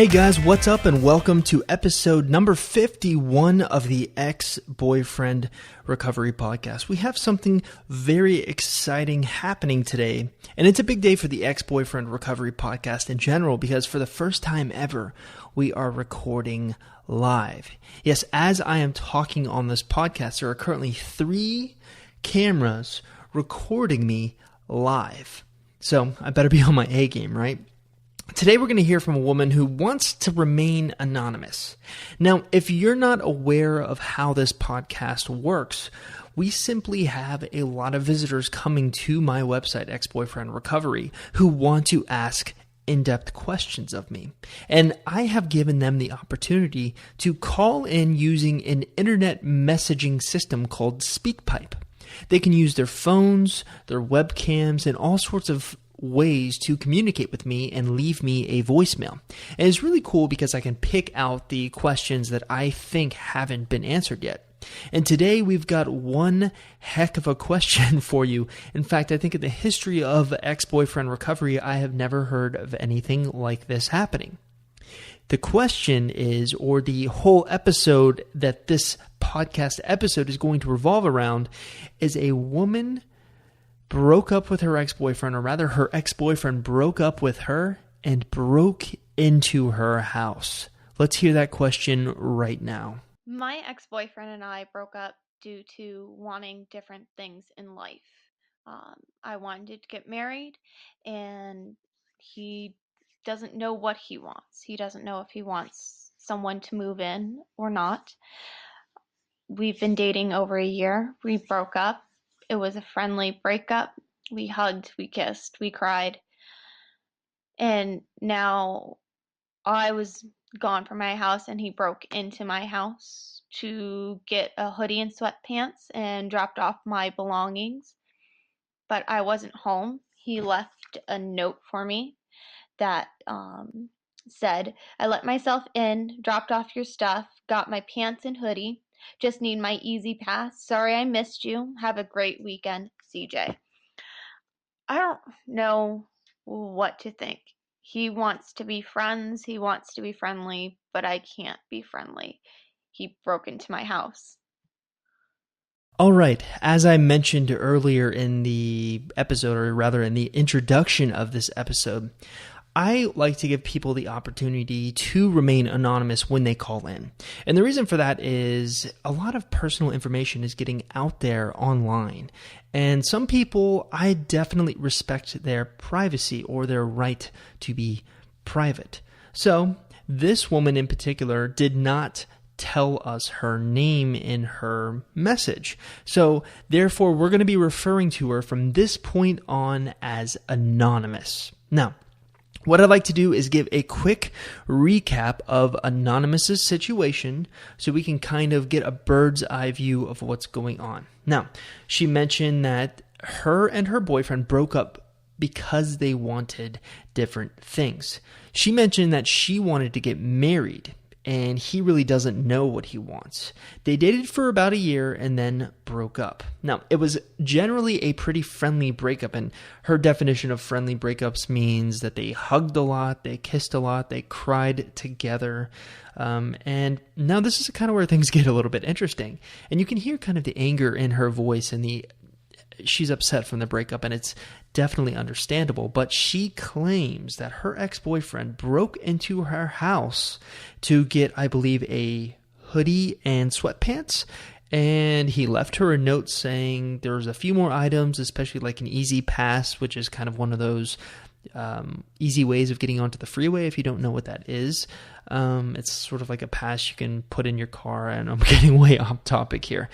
Hey guys, what's up and welcome to episode number 51 of the Ex-Boyfriend Recovery Podcast. We have something very exciting happening today, and it's a big day for the Ex-Boyfriend Recovery Podcast in general because for the first time ever, we are recording live. Yes, as I am talking on this podcast, there are currently 3 cameras recording me live. So I better be on my A game, right? Today we're going to hear from a woman who wants to remain anonymous. Now, if you're not aware of how this podcast works, we simply have a lot of visitors coming to my website, Ex-Boyfriend Recovery, who want to ask in-depth questions of me. And I have given them the opportunity to call in using an internet messaging system called SpeakPipe. They can use their phones, their webcams, and all sorts of ways to communicate with me and leave me a voicemail. And it's really cool because I can pick out the questions that I think haven't been answered yet. And today we've got one heck of a question for you. In fact, I think in the history of Ex-Boyfriend Recovery, I have never heard of anything like this happening. The question is, or the whole episode that this podcast episode is going to revolve around, is a woman broke up with her ex-boyfriend, or rather her ex-boyfriend broke up with her and broke into her house. Let's hear that question right now. My ex-boyfriend and I broke up due to wanting different things in life. I wanted to get married, and he doesn't know what he wants. He doesn't know if he wants someone to move in or not. We've been dating over a year. We broke up. It was a friendly breakup. We hugged, we kissed, we cried. And now I was gone from my house and he broke into my house to get a hoodie and sweatpants and dropped off my belongings. But I wasn't home. He left a note for me that said, "I let myself in, dropped off your stuff, got my pants and hoodie. Just need my easy pass. Sorry I missed you. Have a great weekend, CJ." I don't know what to think. He wants to be friends. He wants to be friendly, but I can't be friendly. He broke into my house. All right, as I mentioned earlier in the episode, or rather in the introduction of this episode, I like to give people the opportunity to remain anonymous when they call in. And the reason for that is a lot of personal information is getting out there online. And some people, I definitely respect their privacy or their right to be private. So this woman in particular did not tell us her name in her message. So therefore, we're going to be referring to her from this point on as anonymous. Now, what I'd like to do is give a quick recap of Anonymous's situation so we can kind of get a bird's eye view of what's going on. Now, she mentioned that her and her boyfriend broke up because they wanted different things. She mentioned that she wanted to get married, and he really doesn't know what he wants. They dated for about a year and then broke up. Now, it was generally a pretty friendly breakup, and her definition of friendly breakups means that they hugged a lot, they kissed a lot, they cried together. And now this is kind of where things get a little bit interesting. And you can hear kind of the anger in her voice and she's upset from the breakup, and it's definitely understandable, but she claims that her ex-boyfriend broke into her house to get, I believe, a hoodie and sweatpants, and he left her a note saying there was a few more items, especially like an easy pass, which is kind of one of those easy ways of getting onto the freeway, if you don't know what that is. It's sort of like a pass you can put in your car, and I'm getting way off topic here.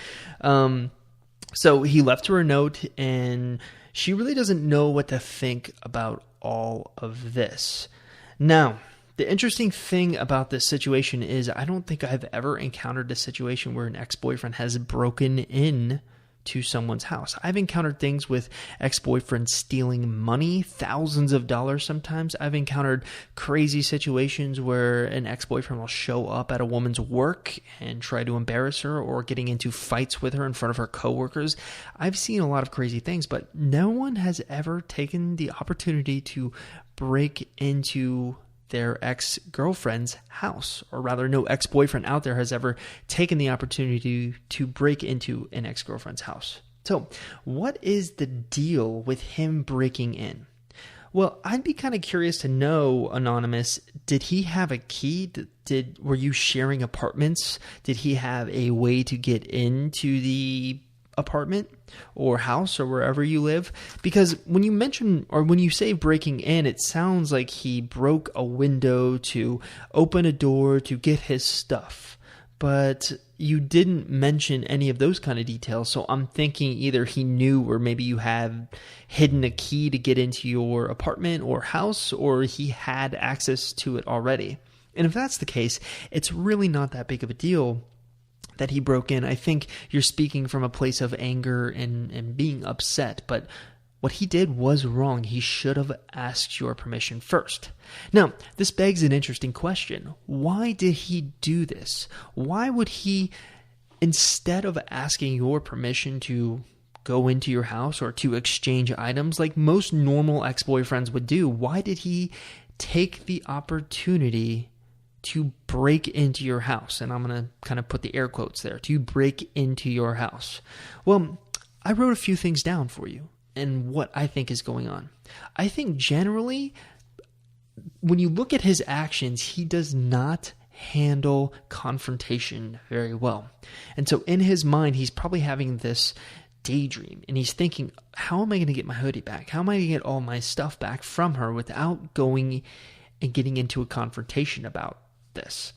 So he left her a note, and she really doesn't know what to think about all of this. Now, the interesting thing about this situation is I don't think I've ever encountered a situation where an ex-boyfriend has broken in to someone's house. I've encountered things with ex-boyfriends stealing money, thousands of dollars sometimes. I've encountered crazy situations where an ex-boyfriend will show up at a woman's work and try to embarrass her, or getting into fights with her in front of her coworkers. I've seen a lot of crazy things, but no one has ever taken the opportunity to break into their ex-girlfriend's house, or rather no ex-boyfriend out there has ever taken the opportunity to break into an ex-girlfriend's house. So what is the deal with him breaking in? Well, I'd be kind of curious to know, Anonymous, did he have a key? Were you sharing apartments? Did he have a way to get into the apartment or house or wherever you live? Because when you mention, or when you say breaking in, it sounds like he broke a window to open a door to get his stuff. But you didn't mention any of those kind of details, so I'm thinking either he knew, or maybe you had hidden a key to get into your apartment or house, or he had access to it already. And if that's the case, it's really not that big of a deal that he broke in. I think you're speaking from a place of anger and being upset, but what he did was wrong. He should have asked your permission first. Now, this begs an interesting question. Why did he do this? Why would he, instead of asking your permission to go into your house or to exchange items like most normal ex-boyfriends would do, why did he take the opportunity to break into your house? And I'm going to kind of put the air quotes there, to break into your house. Well, I wrote a few things down for you and what I think is going on. I think generally, when you look at his actions, he does not handle confrontation very well. And so in his mind, he's probably having this daydream, and he's thinking, how am I going to get my hoodie back? How am I going to get all my stuff back from her without going and getting into a confrontation about this?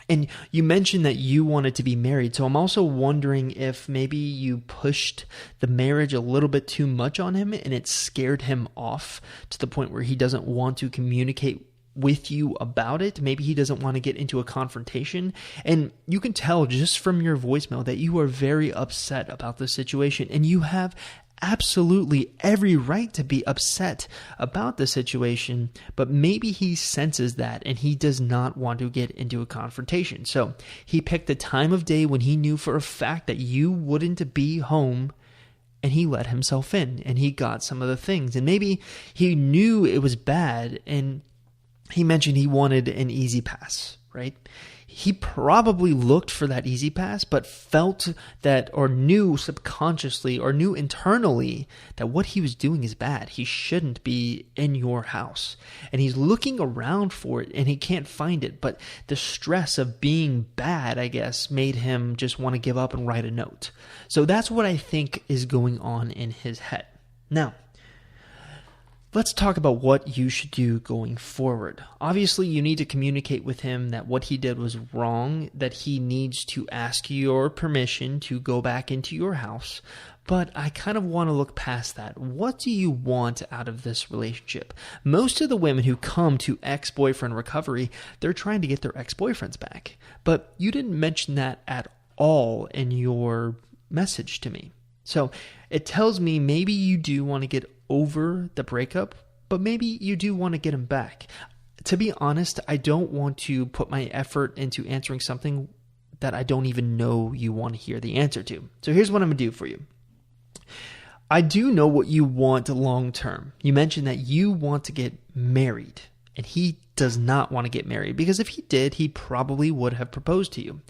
And you mentioned that you wanted to be married, so I'm also wondering if maybe you pushed the marriage a little bit too much on him and it scared him off to the point where he doesn't want to communicate with you about it. Maybe he doesn't want to get into a confrontation. And you can tell just from your voicemail that you are very upset about the situation, and you have absolutely every right to be upset about the situation, but maybe he senses that and he does not want to get into a confrontation. So he picked a time of day when he knew for a fact that you wouldn't be home, and he let himself in and he got some of the things. And maybe he knew it was bad, and he mentioned he wanted an easy pass, right? He probably looked for that easy pass, but felt that, or knew subconsciously or knew internally that what he was doing is bad. He shouldn't be in your house. And he's looking around for it and he can't find it. But the stress of being bad, I guess, made him just want to give up and write a note. So that's what I think is going on in his head. Now, let's talk about what you should do going forward. Obviously, you need to communicate with him that what he did was wrong, that he needs to ask your permission to go back into your house. But I kind of want to look past that. What do you want out of this relationship? Most of the women who come to ex-boyfriend recovery, they're trying to get their ex-boyfriends back. But you didn't mention that at all in your message to me. So it tells me maybe you do want to get over the breakup, but maybe you do want to get him back. To be honest, I don't want to put my effort into answering something that I don't even know you want to hear the answer to. So here's what I'm going to do for you. I do know what you want long term. You mentioned that you want to get married, and he does not want to get married, because if he did, he probably would have proposed to you.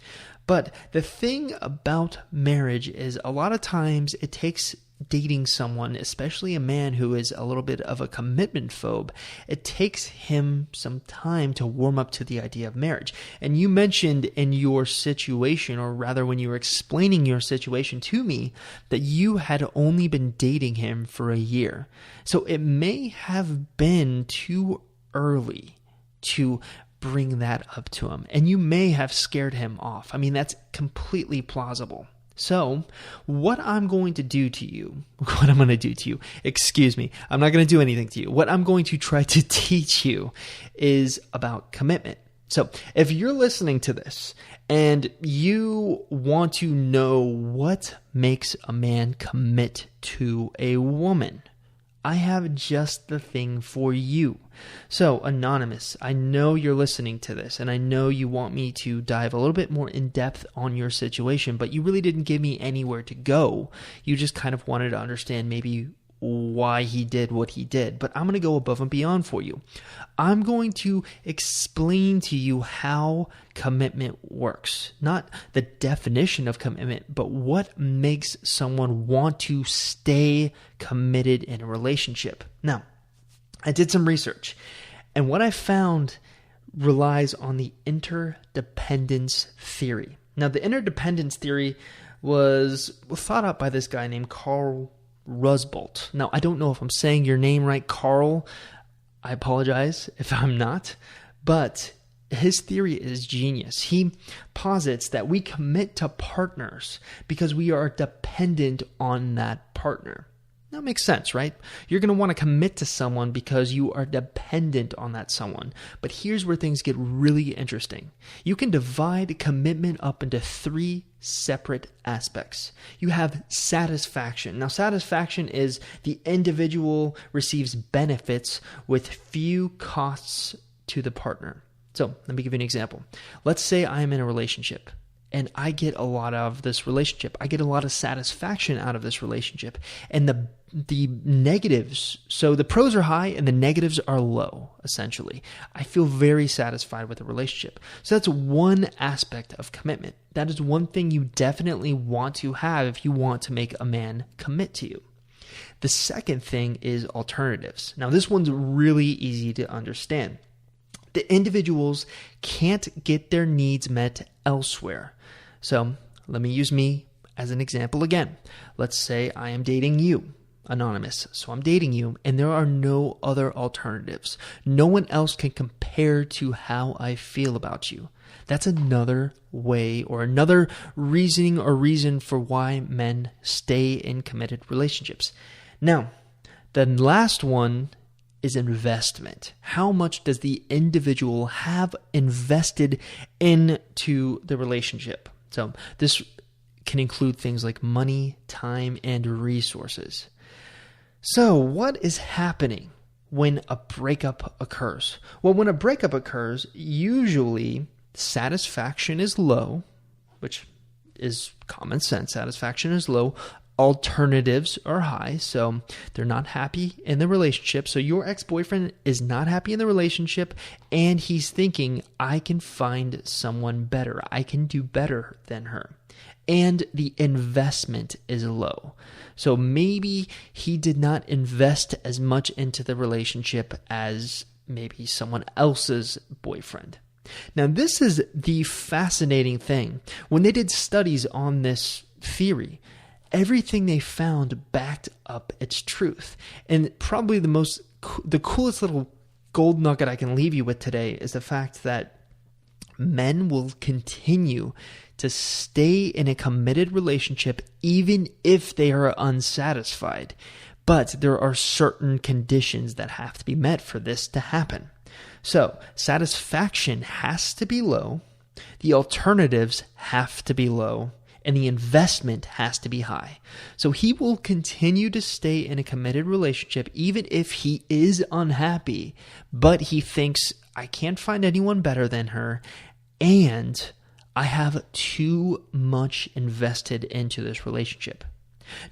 But the thing about marriage is a lot of times it takes dating someone, especially a man who is a little bit of a commitment phobe, it takes him some time to warm up to the idea of marriage. And you mentioned in your situation, or rather when you were explaining your situation to me, that you had only been dating him for a year. So it may have been too early to bring that up to him, and you may have scared him off. I mean, that's completely plausible. So what I'm going to do to you, I'm not going to do anything to you. What I'm going to try to teach you is about commitment. So if you're listening to this and you want to know what makes a man commit to a woman, I have just the thing for you. So, Anonymous, I know you're listening to this, and I know you want me to dive a little bit more in depth on your situation, but you really didn't give me anywhere to go. You just kind of wanted to understand maybe why he did what he did, but I'm going to go above and beyond for you. I'm going to explain to you how commitment works. Not the definition of commitment, but what makes someone want to stay committed in a relationship. Now, I did some research, and what I found relies on the interdependence theory. Now, the interdependence theory was thought up by this guy named Carl Rusbolt. Now, I don't know if I'm saying your name right, Carl. I apologize if I'm not, but his theory is genius. He posits that we commit to partners because we are dependent on that partner. That makes sense, right? You're going to want to commit to someone because you are dependent on that someone. But here's where things get really interesting. You can divide commitment up into 3 separate aspects. You have satisfaction. Now, satisfaction is the individual receives benefits with few costs to the partner. So let me give you an example. Let's say I'm in a relationship and I get a lot out of this relationship. I get a lot of satisfaction out of this relationship. And the negatives, so the pros are high and the negatives are low, essentially. I feel very satisfied with the relationship. So that's one aspect of commitment. That is one thing you definitely want to have if you want to make a man commit to you. The second thing is alternatives. Now, this one's really easy to understand. The individuals can't get their needs met elsewhere. So let me use me as an example again. Let's say I am dating you, anonymous. So I'm dating you and there are no other alternatives. No one else can compare to how I feel about you. That's another way or another reason for why men stay in committed relationships. Now, the last one is investment. How much does the individual have invested into the relationship? So this can include things like money, time, and resources. So what is happening when a breakup occurs? Well, when a breakup occurs, usually satisfaction is low, which is common sense. Satisfaction is low. Alternatives are high, so they're not happy in the relationship. So your ex-boyfriend is not happy in the relationship, and he's thinking, I can find someone better. I can do better than her. And the investment is low. So maybe he did not invest as much into the relationship as maybe someone else's boyfriend. Now, this is the fascinating thing. When they did studies on this theory, everything they found backed up its truth. And probably the coolest little gold nugget I can leave you with today is the fact that men will continue to stay in a committed relationship even if they are unsatisfied. But there are certain conditions that have to be met for this to happen. So satisfaction has to be low. The alternatives have to be low. And the investment has to be high. So he will continue to stay in a committed relationship even if he is unhappy, but he thinks, I can't find anyone better than her, and I have too much invested into this relationship.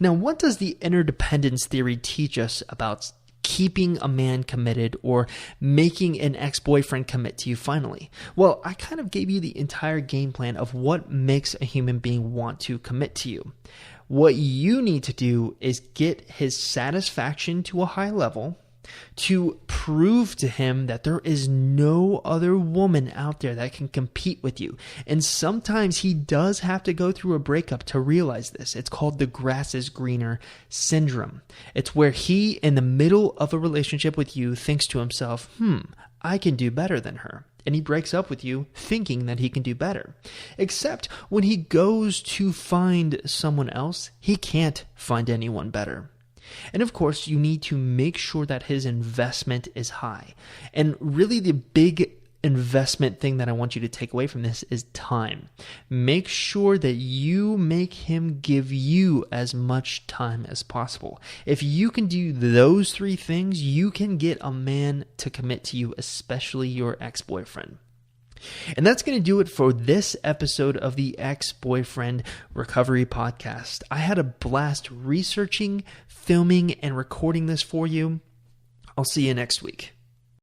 Now, what does the interdependence theory teach us about keeping a man committed or making an ex-boyfriend commit to you finally? Well, I kind of gave you the entire game plan of what makes a human being want to commit to you. What you need to do is get his satisfaction to a high level to prove to him that there is no other woman out there that can compete with you. And sometimes he does have to go through a breakup to realize this. It's called the grass is greener syndrome. It's where he, in the middle of a relationship with you, thinks to himself, I can do better than her. And he breaks up with you thinking that he can do better. Except when he goes to find someone else, he can't find anyone better. And of course, you need to make sure that his investment is high. And really the big investment thing that I want you to take away from this is time. Make sure that you make him give you as much time as possible. If you can do those 3 things, you can get a man to commit to you, especially your ex-boyfriend. And that's going to do it for this episode of the Ex-Boyfriend Recovery Podcast. I had a blast researching, filming, and recording this for you. I'll see you next week.